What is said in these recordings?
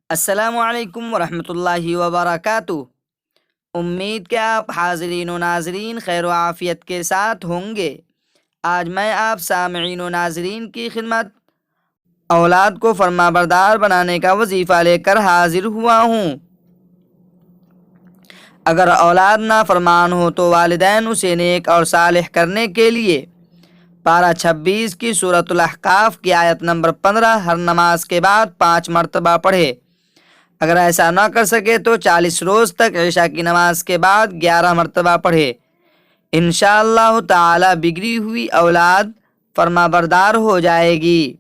السلام علیکم ورحمۃ اللہ وبرکاتہ۔ امید کہ آپ حاضرین و ناظرین خیر و عافیت کے ساتھ ہوں گے۔ آج میں آپ سامعین و ناظرین کی خدمت اولاد کو فرما بردار بنانے کا وظیفہ لے کر حاضر ہوا ہوں۔ اگر اولاد نافرمان ہو تو والدین اسے نیک اور صالح کرنے کے لیے پارہ 26 کی سورۃ الاحقاف کی آیت نمبر 15 ہر نماز کے بعد 5 مرتبہ پڑھے۔ اگر ایسا نہ کر سکے تو 40 روز تک عشاء کی نماز کے بعد 11 مرتبہ پڑھے۔ انشاءاللہ تعالی بگڑی ہوئی اولاد فرما بردار ہو جائے گی۔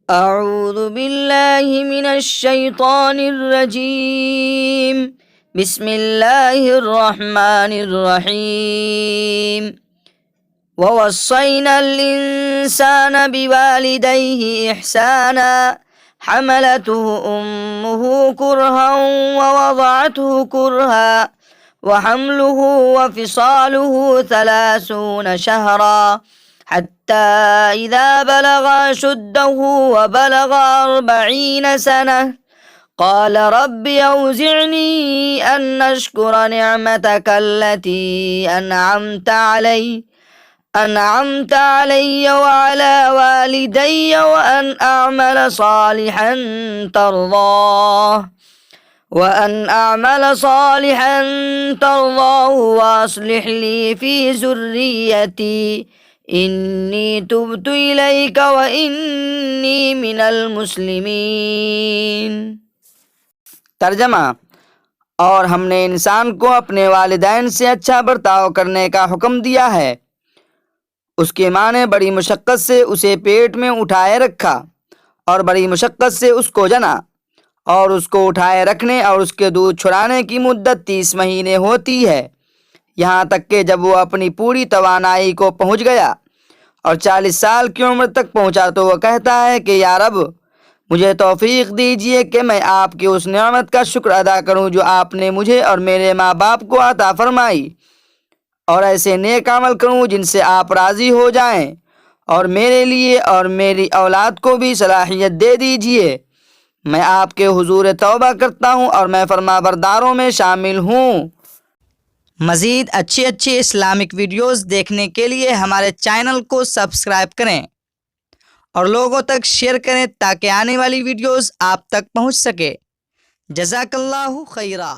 اعوذ باللہ من الشیطان الرجیم، بسم اللہ الرحمن الرحیم۔ ووصینا الانسان بوالدیہ احسانا حملته أمه كرها ووضعته كرها وحمله وفصاله 30 شهرا حتى إذا بلغ أشده وبلغ 40 سنة قال رب أوزعني أن أشكر نعمتك التي أنعمت علي وعلى والدي وأن أعمل صالحا ترضاه وأصلح لي في ذريتي إني تبت إليك وإني من المسلمين۔ ترجمہ: اور ہم نے انسان کو اپنے والدین سے اچھا برتاؤ کرنے کا حکم دیا ہے۔ اس کی ماں نے بڑی مشقت سے اسے پیٹ میں اٹھائے رکھا اور بڑی مشقت سے اس کو جنا، اور اس کو اٹھائے رکھنے اور اس کے دودھ چھڑانے کی مدت 30 مہینے ہوتی ہے، یہاں تک کہ جب وہ اپنی پوری توانائی کو پہنچ گیا اور 40 سال کی عمر تک پہنچا تو وہ کہتا ہے کہ یا رب، مجھے توفیق دیجیے کہ میں آپ کی اس نعمت کا شکر ادا کروں جو آپ نے مجھے اور میرے ماں باپ کو عطا فرمائی، اور ایسے نیک عمل کروں جن سے آپ راضی ہو جائیں، اور میرے لیے اور میری اولاد کو بھی صلاحیت دے دیجیے۔ میں آپ کے حضور توبہ کرتا ہوں اور میں فرما برداروں میں شامل ہوں۔ مزید اچھی اسلامک ویڈیوز دیکھنے کے لیے ہمارے چینل کو سبسکرائب کریں اور لوگوں تک شیئر کریں تاکہ آنے والی ویڈیوز آپ تک پہنچ سکے۔ جزاک اللہ خیرہ۔